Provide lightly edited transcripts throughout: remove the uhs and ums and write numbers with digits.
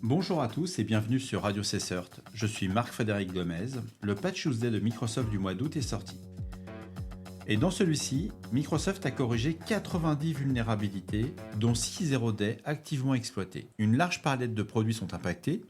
Bonjour à tous et bienvenue sur Radio CCERT. Je suis Marc-Frédéric Gomez. Le Patch Tuesday de Microsoft du mois d'août est sorti. Et dans celui-ci, Microsoft a corrigé 90 vulnérabilités, dont 6 zero day activement exploitées. Une large palette de produits sont impactés,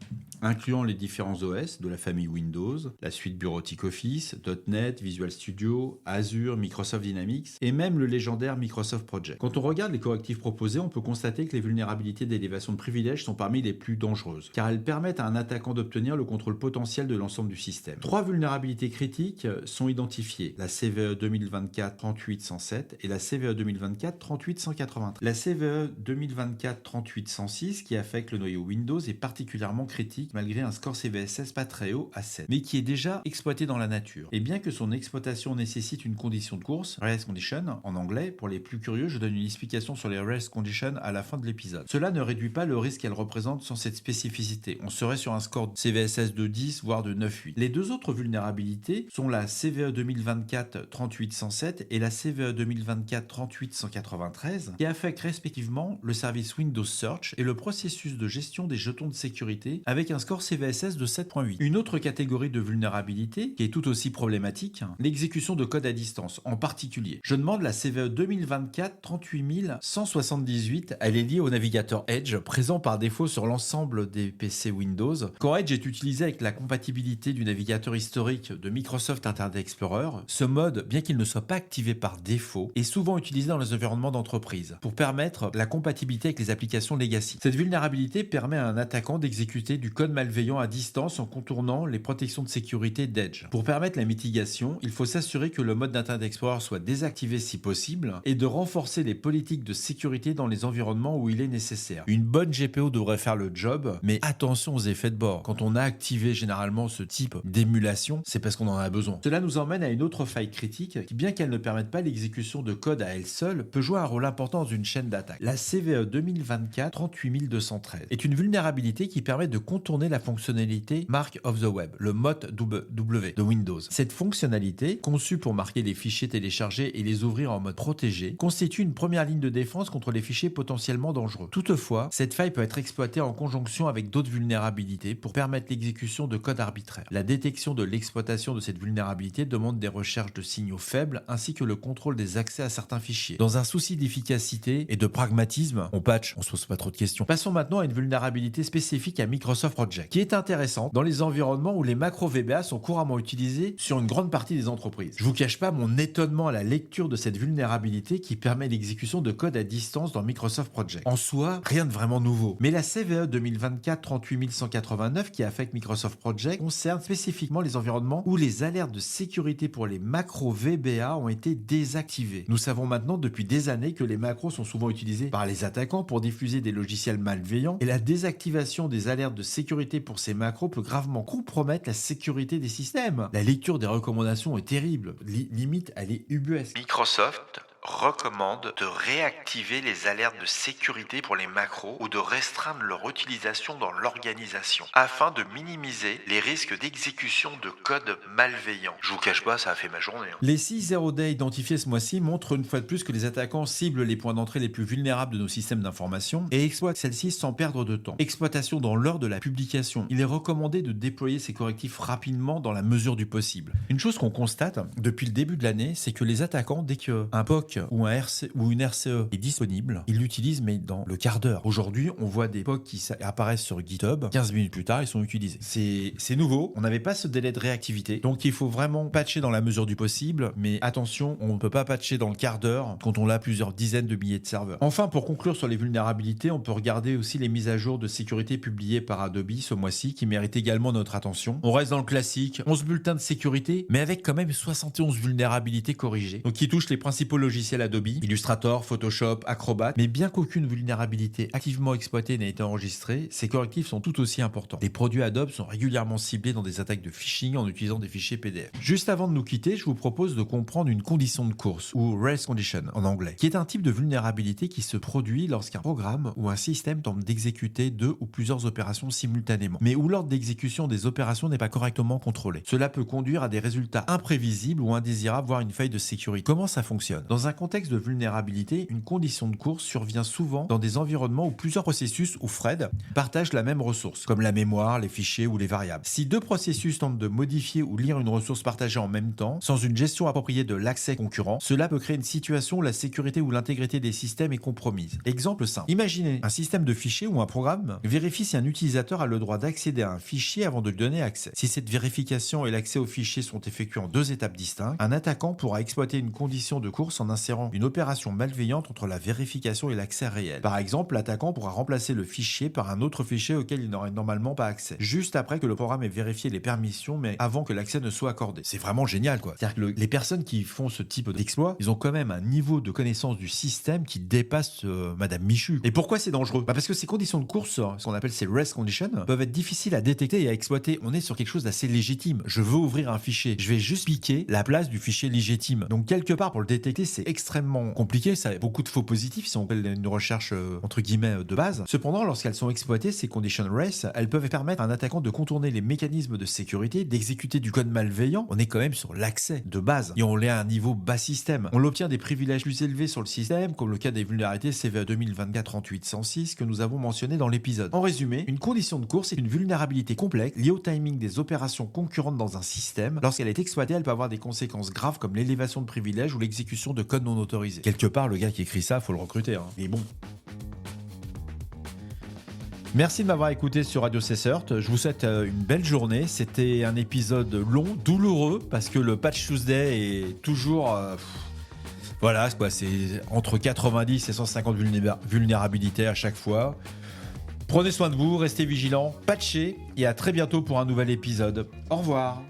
incluant les différents OS de la famille Windows, la suite bureautique Office, .NET, Visual Studio, Azure, Microsoft Dynamics et même le légendaire Microsoft Project. Quand on regarde les correctifs proposés, on peut constater que les vulnérabilités d'élévation de privilèges sont parmi les plus dangereuses, car elles permettent à un attaquant d'obtenir le contrôle potentiel de l'ensemble du système. 3 vulnérabilités critiques sont identifiées, la CVE 2024-38-107 et la CVE 2024-38-193. La CVE 2024-38-106 qui affecte le noyau Windows est particulièrement critique malgré un score CVSS pas très haut à 7, mais qui est déjà exploité dans la nature. Et bien que son exploitation nécessite une condition de course, Race Condition en anglais, pour les plus curieux, je donne une explication sur les Race Conditions à la fin de l'épisode. Cela ne réduit pas le risque qu'elle représente sans cette spécificité. On serait sur un score CVSS de 10 voire de 9-8. Les deux autres vulnérabilités sont la CVE 2024-38-107 et la CVE 2024-38-193 qui affectent respectivement le service Windows Search et le processus de gestion des jetons de sécurité avec un score CVSS de 7.8. Une autre catégorie de vulnérabilité qui est tout aussi problématique, l'exécution de code à distance. En particulier, je demande la CVE 2024-38178. Elle est liée au navigateur Edge, présent par défaut sur l'ensemble des PC Windows. Quand Edge est utilisé avec la compatibilité du navigateur historique de Microsoft Internet Explorer, ce mode, bien qu'il ne soit pas activé par défaut, est souvent utilisé dans les environnements d'entreprise pour permettre la compatibilité avec les applications legacy. Cette vulnérabilité permet à un attaquant d'exécuter du code malveillant à distance en contournant les protections de sécurité d'Edge. Pour permettre la mitigation, il faut s'assurer que le mode d'Internet Explorer soit désactivé si possible et de renforcer les politiques de sécurité dans les environnements où il est nécessaire. Une bonne GPO devrait faire le job, mais attention aux effets de bord. Quand on a activé généralement ce type d'émulation, c'est parce qu'on en a besoin. Cela nous emmène à une autre faille critique qui, bien qu'elle ne permette pas l'exécution de code à elle seule, peut jouer un rôle important dans une chaîne d'attaque. La CVE 2024-38213 est une vulnérabilité qui permet de contourner la fonctionnalité Mark of the Web, le mode W de Windows. Cette fonctionnalité, conçue pour marquer les fichiers téléchargés et les ouvrir en mode protégé, constitue une première ligne de défense contre les fichiers potentiellement dangereux. Toutefois, cette faille peut être exploitée en conjonction avec d'autres vulnérabilités pour permettre l'exécution de code arbitraire. La détection de l'exploitation de cette vulnérabilité demande des recherches de signaux faibles ainsi que le contrôle des accès à certains fichiers. Dans un souci d'efficacité et de pragmatisme, on patch, on se pose pas trop de questions. Passons maintenant à une vulnérabilité spécifique à Microsoft Project, qui est intéressante dans les environnements où les macros VBA sont couramment utilisés sur une grande partie des entreprises. Je vous cache pas mon étonnement à la lecture de cette vulnérabilité qui permet l'exécution de code à distance dans Microsoft Project. En soi, rien de vraiment nouveau. Mais la CVE 2024-38189 qui affecte Microsoft Project concerne spécifiquement les environnements où les alertes de sécurité pour les macros VBA ont été désactivées. Nous savons maintenant depuis des années que les macros sont souvent utilisés par les attaquants pour diffuser des logiciels malveillants et la désactivation des alertes de sécurité pour ces macros peut gravement compromettre la sécurité des systèmes. La lecture des recommandations est terrible, limite elle est ubuesque. Microsoft recommande de réactiver les alertes de sécurité pour les macros ou de restreindre leur utilisation dans l'organisation afin de minimiser les risques d'exécution de code malveillant. Je vous cache pas, ça a fait ma journée. Les 6 zero day identifiés ce mois-ci montrent une fois de plus que les attaquants ciblent les points d'entrée les plus vulnérables de nos systèmes d'information et exploitent celles-ci sans perdre de temps. Exploitation dans l'heure de la publication. Il est recommandé de déployer ces correctifs rapidement dans la mesure du possible. Une chose qu'on constate depuis le début de l'année, c'est que les attaquants, dès qu'un POC ou une RCE est disponible, ils l'utilisent mais dans le quart d'heure. Aujourd'hui, on voit des POC qui apparaissent sur GitHub, 15 minutes plus tard, ils sont utilisés. C'est nouveau, on n'avait pas ce délai de réactivité, donc il faut vraiment patcher dans la mesure du possible, mais attention, on ne peut pas patcher dans le quart d'heure quand on a plusieurs dizaines de milliers de serveurs. Enfin, pour conclure sur les vulnérabilités, on peut regarder aussi les mises à jour de sécurité publiées par Adobe ce mois-ci, qui méritent également notre attention. On reste dans le classique, 11 bulletins de sécurité, mais avec quand même 71 vulnérabilités corrigées, donc qui touchent les principaux logiciels Adobe, Illustrator, Photoshop, Acrobat, mais bien qu'aucune vulnérabilité activement exploitée n'ait été enregistrée, ces correctifs sont tout aussi importants. Les produits Adobe sont régulièrement ciblés dans des attaques de phishing en utilisant des fichiers PDF. Juste avant de nous quitter, je vous propose de comprendre une condition de course, ou Race Condition en anglais, qui est un type de vulnérabilité qui se produit lorsqu'un programme ou un système tente d'exécuter 2 ou plusieurs opérations simultanément, mais où l'ordre d'exécution des opérations n'est pas correctement contrôlé. Cela peut conduire à des résultats imprévisibles ou indésirables, voire une faille de sécurité. Comment ça fonctionne ? Dans un un contexte de vulnérabilité, une condition de course survient souvent dans des environnements où plusieurs processus ou threads partagent la même ressource, comme la mémoire, les fichiers ou les variables. Si deux processus tentent de modifier ou lire une ressource partagée en même temps, sans une gestion appropriée de l'accès concurrent, cela peut créer une situation où la sécurité ou l'intégrité des systèmes est compromise. Exemple simple. Imaginez un système de fichiers où un programme vérifie si un utilisateur a le droit d'accéder à un fichier avant de lui donner accès. Si cette vérification et l'accès au fichier sont effectués en deux étapes distinctes, un attaquant pourra exploiter une condition de course en insérant une opération malveillante entre la vérification et l'accès réel. Par exemple, l'attaquant pourra remplacer le fichier par un autre fichier auquel il n'aurait normalement pas accès, juste après que le programme ait vérifié les permissions, mais avant que l'accès ne soit accordé. C'est vraiment génial, quoi. C'est-à-dire que les personnes qui font ce type d'exploit, ils ont quand même un niveau de connaissance du système qui dépasse Madame Michu. Et pourquoi c'est dangereux? Parce que ces conditions de course, ce qu'on appelle ces rest conditions, peuvent être difficiles à détecter et à exploiter. On est sur quelque chose d'assez légitime. Je veux ouvrir un fichier. Je vais juste piquer la place du fichier légitime. Donc quelque part, pour le détecter, c'est extrêmement compliqué. Ça a beaucoup de faux positifs si on fait une recherche entre guillemets de base. Cependant, lorsqu'elles sont exploitées, ces condition rest, elles peuvent permettre à un attaquant de contourner les mécanismes de sécurité, d'exécuter du code malveillant. On est quand même sur l'accès de base et on l'est à un niveau bas système. On obtient des privilèges plus élevés sur le système, comme le cas des vulnérabilités CVE 2024-38-106 que nous avons mentionné dans l'épisode. En résumé, une condition de course est une vulnérabilité complexe liée au timing des opérations concurrentes dans un système. Lorsqu'elle est exploitée, elle peut avoir des conséquences graves comme l'élévation de privilèges ou l'exécution de code non autorisé. Quelque part, le gars qui écrit ça, faut le recruter. Mais bon. Merci de m'avoir écouté sur Radio Cessert. Je vous souhaite une belle journée. C'était un épisode long, douloureux, parce que le Patch Tuesday est toujours... voilà, quoi, c'est entre 90 et 150 vulnérabilités à chaque fois. Prenez soin de vous, restez vigilants, patchez, et à très bientôt pour un nouvel épisode. Au revoir.